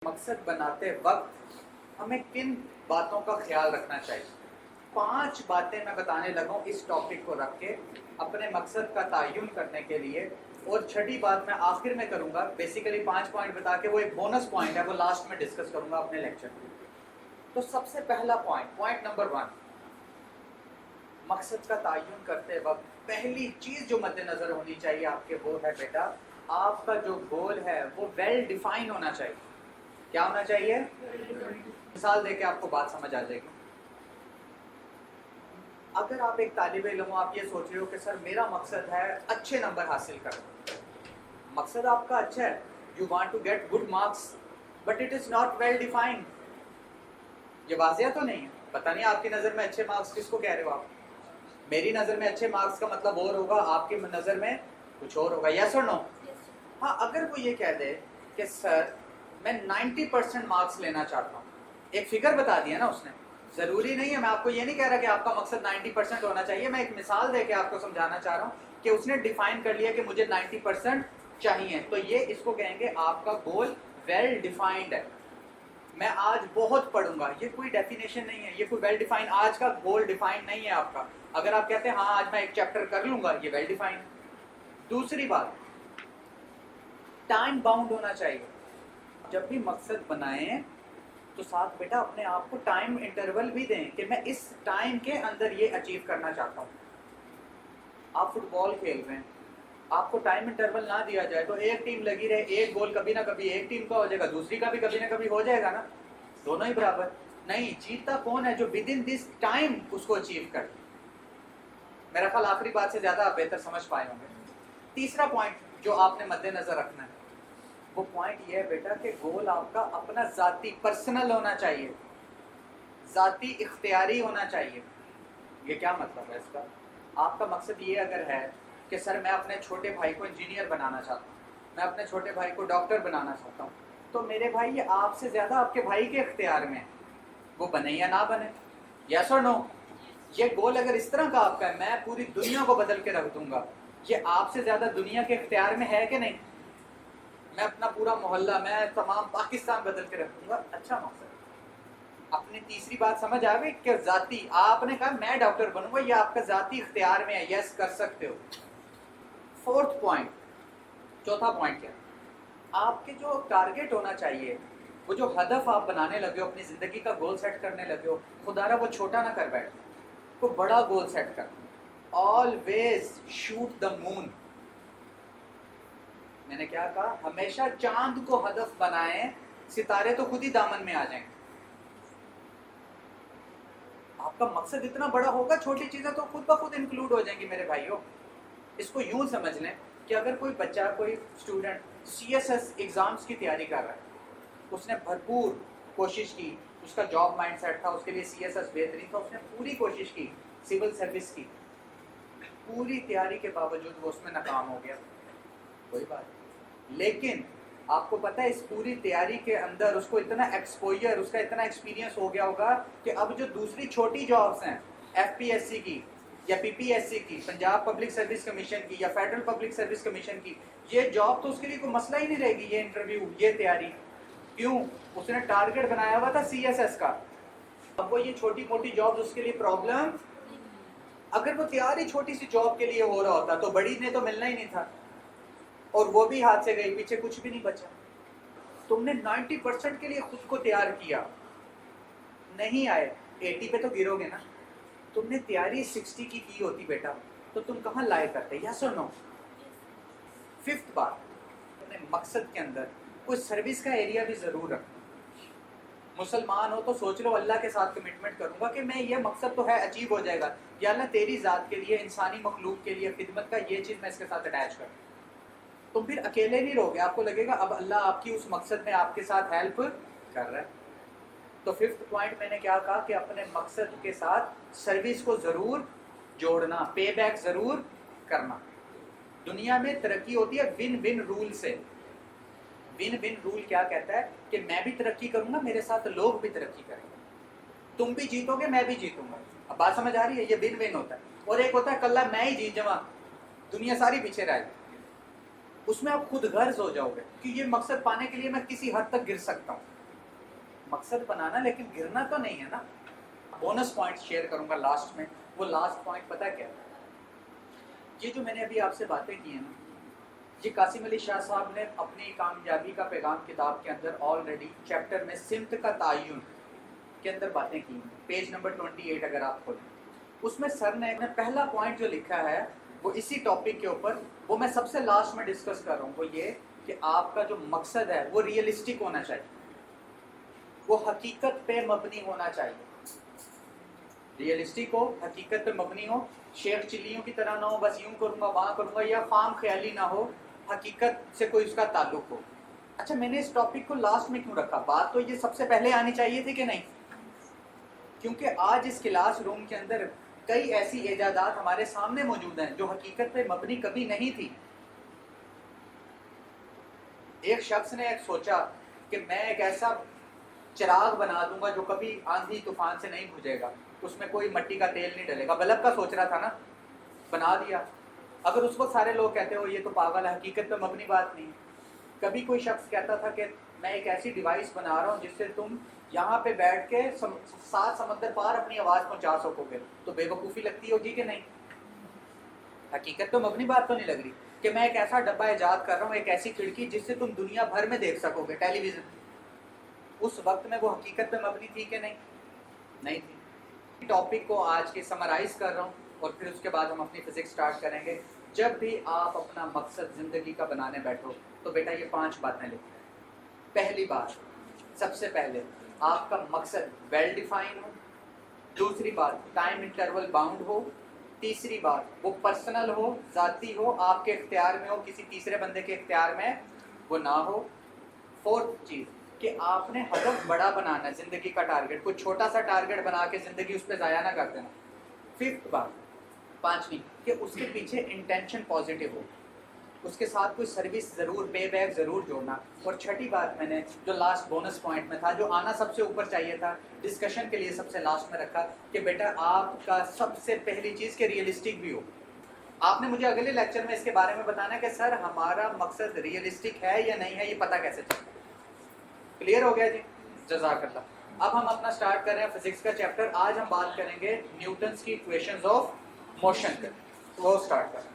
मकसद बनाते वक्त हमें किन बातों का ख्याल रखना चाहिए। 5 बातें मैं बताने लगा हूँ इस टॉपिक को रख के अपने मकसद का तयन करने के लिए, और छठी बात मैं आखिर में करूँगा। बेसिकली 5 पॉइंट बता के वो एक बोनस पॉइंट है, वो लास्ट में डिस्कस करूँगा अपने लेक्चर में। तो सबसे पहला पॉइंट नंबर 1, मकसद का तयन करते वक्त पहली चीज़ जो मद्देनज़र होनी चाहिए आपके वो है बेटा, आपका जो गोल है वो वेल डिफाइन होना चाहिए। क्या होना चाहिए? मिसाल देके आपको बात समझ आ जाएगी। अगर आप एक तालिब इल्म हो, आप ये सोच रहे हो कि सर मेरा मकसद है अच्छे नंबर हासिल करना, मकसद आपका अच्छा है, you want to get good marks, but it is not well defined. ये वाज़िया तो नहीं है। पता नहीं आपकी नज़र में अच्छे मार्क्स किसको कह रहे हो आप। मेरी नज़र में अच्छे मार्क्स का मतलब और होगा, आपकी नज़र में कुछ और होगा। यस और नो? हाँ, अगर वो ये कह दे कि सर मैं 90% मार्क्स लेना चाहता हूँ, एक फिगर बता दिया ना उसने। ज़रूरी नहीं है, मैं आपको ये नहीं कह रहा कि आपका मकसद 90% होना चाहिए, मैं एक मिसाल देके आपको समझाना चाह रहा हूँ कि उसने डिफाइन कर लिया कि मुझे 90% चाहिए, तो ये इसको कहेंगे आपका गोल वेल डिफाइंड है। मैं आज बहुत पढ़ूंगा, ये कोई डेफिनेशन नहीं है, ये कोई वेल डिफाइन आज का गोल डिफाइन नहीं है आपका। अगर आप कहते हैं हाँ आज मैं एक चैप्टर कर लूंगा, ये वेल डिफाइन है। दूसरी बात, टाइम बाउंड होना चाहिए। जब भी मकसद बनाएं तो साथ बेटा अपने आप को टाइम इंटरवल भी दें कि मैं इस टाइम के अंदर ये अचीव करना चाहता हूँ। आप फुटबॉल खेल रहे हैं, आपको टाइम इंटरवल ना दिया जाए तो एक टीम लगी रहे, एक गोल कभी ना कभी एक टीम का हो जाएगा, दूसरी का भी कभी ना कभी हो जाएगा ना, दोनों ही बराबर। नहीं, जीतता कौन है? जो विद इन दिस टाइम उसको अचीव कर। मेरा ख्याल आखिरी बात से ज्यादा आप बेहतर समझ पाए होंगे। तीसरा पॉइंट जो आपने मद्देनजर रखना है वो पॉइंट ये है बेटा कि गोल आपका अपना ज़ाती पर्सनल होना चाहिए, ज़ाती इख्तियारी होना चाहिए। ये क्या मतलब है इसका? आपका मकसद ये अगर है कि सर मैं अपने छोटे भाई को इंजीनियर बनाना चाहता हूँ, मैं अपने छोटे भाई को डॉक्टर बनाना चाहता हूँ, तो मेरे भाई ये आपसे ज़्यादा आपके भाई के इख्तियार में है, वो बने या ना बने। यस और नो? ये गोल अगर इस तरह का आपका है, मैं पूरी दुनिया को बदल के रख दूंगा, ये आपसे ज़्यादा दुनिया के इख्तियार में है कि नहीं? मैं अपना पूरा मोहल्ला, मैं तमाम पाकिस्तान बदल के रखूंगा, अच्छा मकसद। अपनी तीसरी बात समझ आ गई कि जाती, आपने कहा मैं डॉक्टर बनूंगा, ये आपका जाती इख्तियार में है, यस कर सकते हो। फोर्थ पॉइंट, चौथा पॉइंट क्या, आपके जो टारगेट होना चाहिए, वो जो हदफ आप बनाने लगे हो, अपनी जिंदगी का गोल सेट करने लगे हो, खुदारा वो छोटा ना कर बैठ, को बड़ा गोल सेट कर। Always shoot the moon. मैंने क्या कहा? हमेशा चांद को हदफ बनाएं, सितारे तो खुद ही दामन में आ जाएंगे। आपका मकसद इतना बड़ा होगा, छोटी चीजें तो खुद ब खुद इंक्लूड हो जाएंगी मेरे भाइयों। इसको यूं समझ लें कि अगर कोई बच्चा, कोई स्टूडेंट CSS एग्जाम्स की तैयारी कर रहा है, उसने भरपूर कोशिश की, उसका जॉब माइंडसेट था, उसके लिए CSS बेहतरीन था, उसने पूरी कोशिश की, सिविल सर्विस की, पूरी तैयारी के बावजूद वो उसमें नाकाम हो गया, कोई बात नहीं। लेकिन आपको पता है इस पूरी तैयारी के अंदर उसको इतना एक्सपोजर, उसका इतना एक्सपीरियंस हो गया होगा कि अब जो दूसरी छोटी जॉब्स हैं, FPSC की या PPSC की, पंजाब पब्लिक सर्विस कमीशन की या फेडरल पब्लिक सर्विस कमीशन की, ये जॉब तो उसके लिए कोई मसला ही नहीं रहेगी, ये इंटरव्यू, ये तैयारी। क्यों? उसने टारगेट बनाया हुआ था CSS का। अब वो ये छोटी मोटी जॉब उसके लिए प्रॉब्लम, अगर वो तैयारी छोटी सी जॉब के लिए हो रहा होता तो बड़ी ने तो मिलना ही नहीं था, और वो भी हाथ से गई, पीछे कुछ भी नहीं बचा। तुमने 90% के लिए खुद को तैयार किया, नहीं आए 80 पे तो गिरोगे ना। तुमने तैयारी 60 की होती बेटा, तो तुम कहाँ लाए करते? यस और नो? फिफ्थ बात, अपने मकसद के अंदर कोई सर्विस का एरिया भी जरूर रखना। मुसलमान हो तो सोच लो अल्लाह के साथ कमिटमेंट करूंगा कि मैं ये मकसद तो है, अचीव हो जाएगा, या अल्लाह तेरी ज़ात के लिए, इंसानी मखलूक के लिए खिदमत का ये चीज़ मैं इसके साथ अटैच करूँ। तुम फिर अकेले नहीं रहोगे, आपको लगेगा अब अल्लाह आपकी उस मकसद में आपके साथ हेल्प कर रहा है। तो फिफ्थ पॉइंट मैंने क्या कहा कि अपने मकसद के साथ सर्विस को ज़रूर जोड़ना, पे बैक ज़रूर करना। दुनिया में तरक्की होती है विन विन रूल से। विन विन रूल क्या कहता है कि मैं भी तरक्की करूंगा, मेरे साथ लोग भी तरक्की करेंगे, तुम भी जीतोगे, मैं भी जीतूंगा। अब बात समझ आ रही है? ये विन विन होता है। और एक होता है कल्ला मैं ही जीत जावा, दुनिया सारी पीछे रह जाए। उसमें आप खुद गर्ज हो जाओगे कि ये मकसद पाने के लिए मैं किसी हद तक गिर सकता हूँ. मकसद बनाना, लेकिन गिरना तो नहीं है ना. बोनस पॉइंट शेयर करूंगा लास्ट में. वो लास्ट पॉइंट पता क्या है? ये जो मैंने अभी आपसे बातें की हैं ना, ये कासिम अली शाह साहब ने अपनी कामयाबी का पैगाम किताब के अंदर ऑलरेडी चैप्टर में सिमत का तायुन के अंदर बातें की हैं. पेज नंबर 28 अगर आप खोलें, उसमें सर ने पहला पॉइंट जो लिखा है वो इसी टॉपिक के ऊपर, वो मैं सबसे लास्ट में डिस्कस कर रहा हूँ, वो ये कि आपका जो मकसद है वो रियलिस्टिक होना चाहिए, वो हकीकत पे मबनी होना चाहिए. रियलिस्टिक हो, हकीकत पे मबनी हो, शेख चिल्लियों की तरह ना हो, बस यूं करूँगा वहाँ करूँगा, या फार्म ख्याली ना हो, हकीकत से कोई उसका ताल्लुक हो. अच्छा, मैंने इस टॉपिक को लास्ट में क्यों रखा? बात तो ये सबसे पहले आनी चाहिए थी कि नहीं? क्योंकि आज इस क्लास रूम के अंदर कई ऐसी इजादात हमारे सामने मौजूद हैं जो हकीकत पे मबनी कभी नहीं थी. एक शख्स ने एक सोचा कि मैं एक ऐसा चिराग बना दूंगा जो कभी आंधी तूफान से नहीं बुझेगा, उसमें कोई मट्टी का तेल नहीं डलेगा. बल्ब का सोच रहा था ना, बना दिया. अगर उस वक्त सारे लोग कहते हो ये तो पागल है, हकीकत पे मबनी बात नहीं. कभी कोई शख्स कहता था कि मैं एक ऐसी डिवाइस बना रहा हूँ जिससे तुम यहाँ पे बैठ के 7 समंदर पार अपनी आवाज़ पहुँचा सकोगे, तो बेवकूफ़ी लगती होगी कि नहीं? हकीकत तो मबनी बात तो नहीं लग रही कि मैं एक ऐसा डब्बा ईजाद कर रहा हूँ, एक ऐसी खिड़की जिससे तुम दुनिया भर में देख सकोगे, टेलीविज़न. उस वक्त में वो हकीकत पे मबनी थी कि नहीं? नहीं थी. टॉपिक को आज के समराइज़ कर रहा हूँ और फिर उसके बाद हम अपनी फिजिक्स स्टार्ट करेंगे. जब भी आप अपना मकसद ज़िंदगी का बनाने बैठो तो बेटा ये 5 बातें लिखो. पहली बात, सबसे पहले आपका मकसद वेल डिफाइन हो. दूसरी बात, टाइम इंटरवल बाउंड हो. तीसरी बात, वो पर्सनल हो, ज़ाती हो, आपके इख्तियार में हो, किसी तीसरे बंदे के इख्तियार में वो ना हो. फोर्थ चीज़ कि आपने हदफ बड़ा बनाना है, ज़िंदगी का टारगेट, कोई छोटा सा टारगेट बना के ज़िंदगी उस पर ज़ाया ना कर देना. फिफ्थ बात, पांचवी, कि उसके पीछे इंटेंशन पॉजिटिव हो, उसके साथ कोई सर्विस ज़रूर, पे बैक ज़रूर जोड़ना. और छठी बात मैंने जो लास्ट बोनस पॉइंट में था, जो आना सबसे ऊपर चाहिए था, डिस्कशन के लिए सबसे लास्ट में रखा, कि बेटा आपका सबसे पहली चीज़ कि रियलिस्टिक भी हो. आपने मुझे अगले लेक्चर में इसके बारे में बताना है कि सर हमारा मकसद रियलिस्टिक है या नहीं है, ये पता कैसे चले. क्लियर हो गया जी? जज़ाकल्लाह. अब हम अपना स्टार्ट कर रहे हैं फिजिक्स का चैप्टर. आज हम बात करेंगे न्यूटन्स की इक्वेशंस ऑफ मोशन पे. वो स्टार्ट करें.